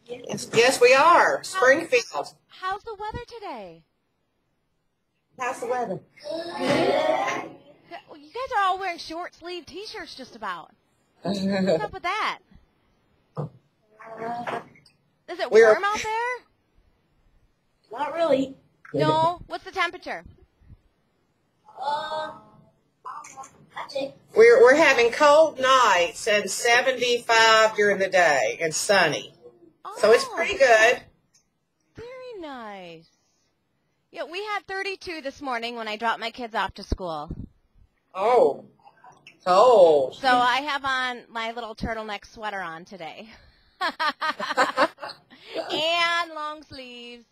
Yes, we are. Springfield. How's the weather today? How's the weather? Well, you guys are all wearing short sleeve T-shirts just about. What's up with that? Is it warm out there? Not really. No? What's the temperature? We're having cold nights and 75 during the day and sunny. Oh, So it's pretty good. Very nice. Yeah, we had 32 this morning when I dropped my kids off to school. Oh, cold. So I have on my little turtleneck sweater on today. And long sleeves.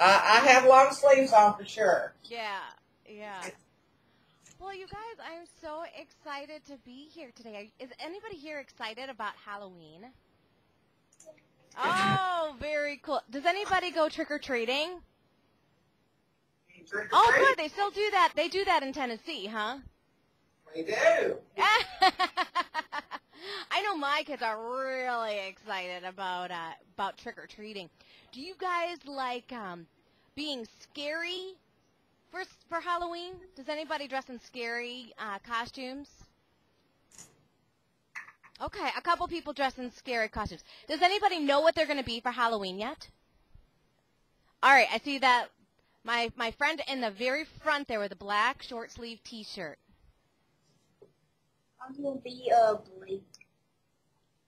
I have long sleeves on for sure. Yeah. Well, you guys, I'm so excited to be here today. Is anybody here excited about Halloween? Oh, very cool. Does anybody go trick-or-treating? Oh, good. They still do that. They do that in Tennessee, huh? We do. I know my kids are really excited about trick-or-treating. Do you guys like being scary for Halloween? Does anybody dress in scary costumes? Okay, a couple people dress in scary costumes. Does anybody know what they're going to be for Halloween yet? All right, I see that my friend in the very front there with a black short sleeve T-shirt. I'm going to be Blade.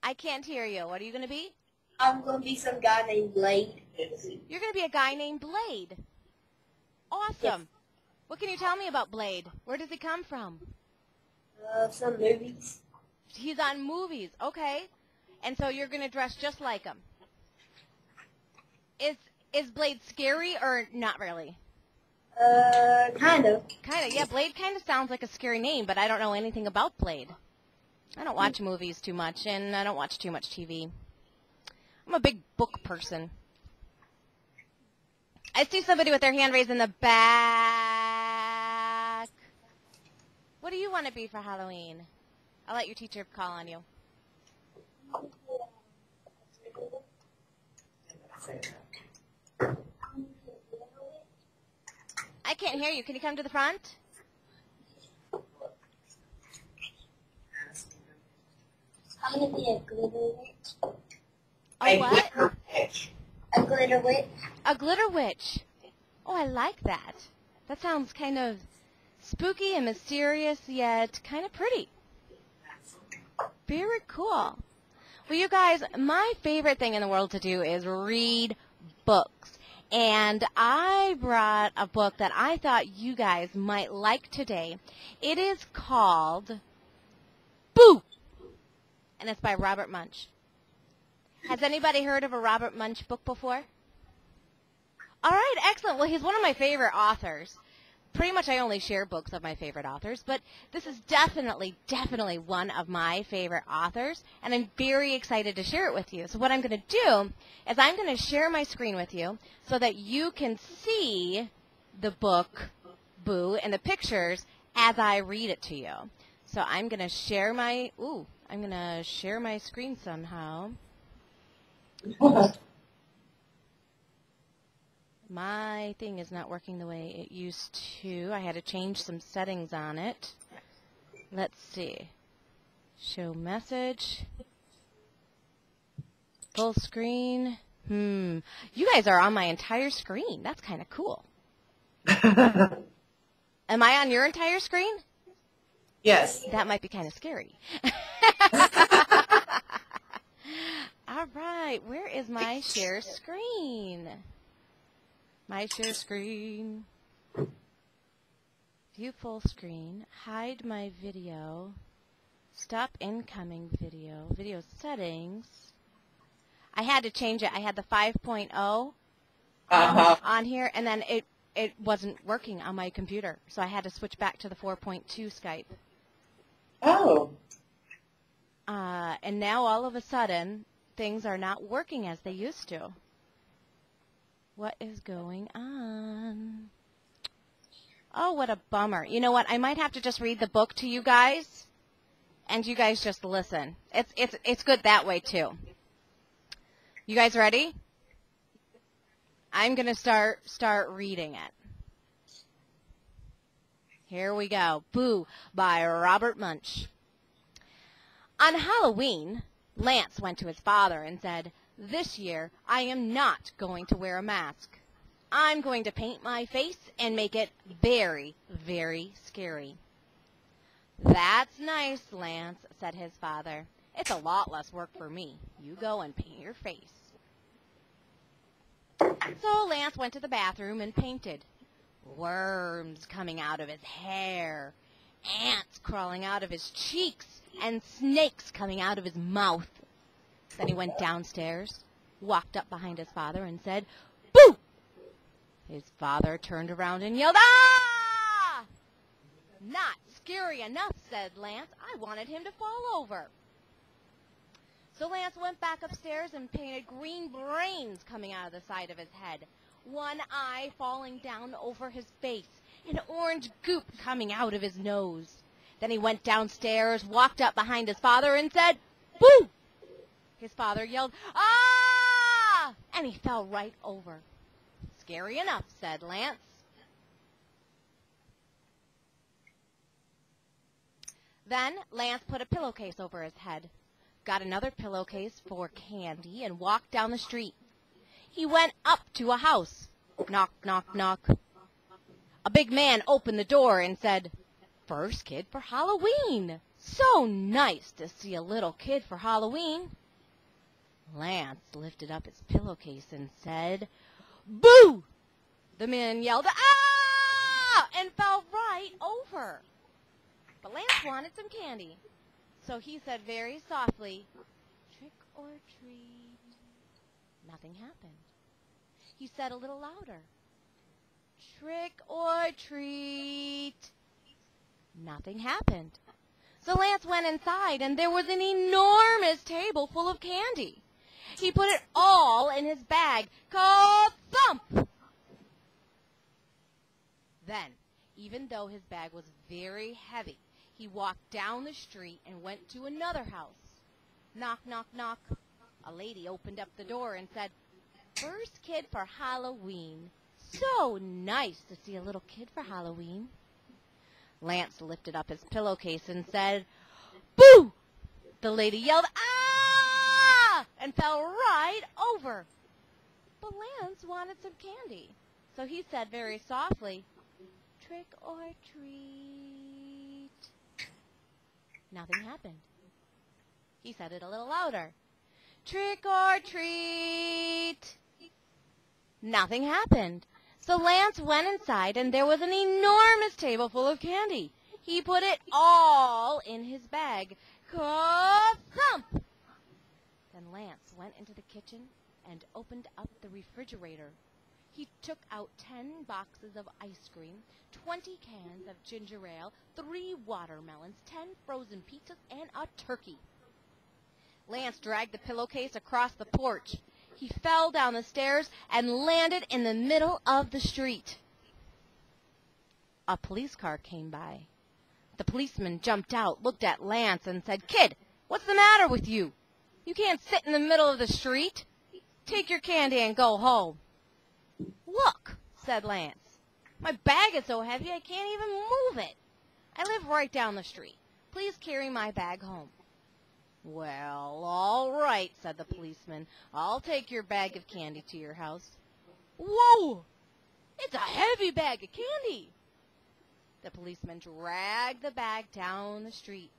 I can't hear you. What are you going to be? I'm going to be some guy named Blade. You're going to be a guy named Blade. Awesome. Yes. What can you tell me about Blade? Where does he come from? Some movies. He's on movies. Okay. And so you're going to dress just like him. Is Blade scary or not really? Kind of. Kind of. Yeah, Blade kind of sounds like a scary name, but I don't know anything about Blade. I don't watch movies too much, and I don't watch too much TV. I'm a big book person. I see somebody with their hand raised in the back. What do you want to be for Halloween? I'll let your teacher call on you. I can't hear you. Can you come to the front? I'm going to be a glitter witch. A what? A glitter witch. A glitter witch. Oh, I like that. That sounds kind of spooky and mysterious, yet kind of pretty. Very cool. Well, you guys, my favorite thing in the world to do is read books. And I brought a book that I thought you guys might like today. It is called Boo! And it's by Robert Munsch. Has anybody heard of a Robert Munsch book before? All right, excellent. Well, he's one of my favorite authors. Pretty much I only share books of my favorite authors, but this is definitely one of my favorite authors, and I'm very excited to share it with you. So what I'm going to do is I'm going to share my screen with you so that you can see the book, Boo, and the pictures as I read it to you. So I'm going to share my, screen somehow. My thing is not working the way it used to. I had to change some settings on it. Let's see. Show message. Full screen. You guys are on my entire screen. That's kind of cool. Am I on your entire screen? Yes. That might be kind of scary. All right. Where is my share screen? My share screen. View full screen. Hide my video. Stop incoming video. Video settings. I had to change it. I had the 5.0 on here, and then it wasn't working on my computer. So I had to switch back to the 4.2 Skype. Oh. And now all of a sudden, things are not working as they used to. What is going on? Oh, what a bummer. You know what? I might have to just read the book to you guys, and you guys just listen. It's good that way, too. You guys ready? I'm going to start reading it. Here we go. Boo by Robert Munch. On Halloween, Lance went to his father and said, "This year I am not going to wear a mask. I'm going to paint my face and make it very, very scary." "That's nice, Lance," said his father. "It's a lot less work for me. You go and paint your face." So Lance went to the bathroom and painted. Worms coming out of his hair, ants crawling out of his cheeks, and snakes coming out of his mouth. Then he went downstairs, walked up behind his father, and said, "Boo!" His father turned around and yelled, "Ah!" "Not scary enough," said Lance. "I wanted him to fall over." So Lance went back upstairs and painted green brains coming out of the side of his head, one eye falling down over his face, and orange goop coming out of his nose. Then he went downstairs, walked up behind his father, and said, "Boo!" His father yelled, "Ah!" and he fell right over. "Scary enough," said Lance. Then Lance put a pillowcase over his head, got another pillowcase for candy, and walked down the street. He went up to a house. Knock, knock, knock. A big man opened the door and said, "First kid for Halloween. So nice to see a little kid for Halloween." Lance lifted up his pillowcase and said, "Boo!" The man yelled, "Ah!" and fell right over. But Lance wanted some candy. So he said very softly, "Trick or treat." Nothing happened. He said a little louder, "Trick or treat." Nothing happened. So Lance went inside, and there was an enormous table full of candy. He put it all in his bag. Ka-thump! Then, even though his bag was very heavy, he walked down the street and went to another house. Knock, knock, knock. A lady opened up the door and said, "First kid for Halloween. So nice to see a little kid for Halloween." Lance lifted up his pillowcase and said, "Boo!" The lady yelled, "Ah!" and fell right over. But Lance wanted some candy. So he said very softly, "Trick or treat." Nothing happened. He said it a little louder. "Trick or treat." Nothing happened. So Lance went inside, and there was an enormous table full of candy. He put it all in his bag. Ka-thump! Then Lance went into the kitchen and opened up the refrigerator. He took out 10 boxes of ice cream, 20 cans of ginger ale, 3 watermelons, 10 frozen pizzas, and a turkey. Lance dragged the pillowcase across the porch. He fell down the stairs and landed in the middle of the street. A police car came by. The policeman jumped out, looked at Lance, and said, "Kid, what's the matter with you? You can't sit in the middle of the street. Take your candy and go home." "Look," said Lance, "my bag is so heavy I can't even move it. I live right down the street. Please carry my bag home." "Well, all right," said the policeman. "I'll take your bag of candy to your house." "Whoa! It's a heavy bag of candy." The policeman dragged the bag down the street.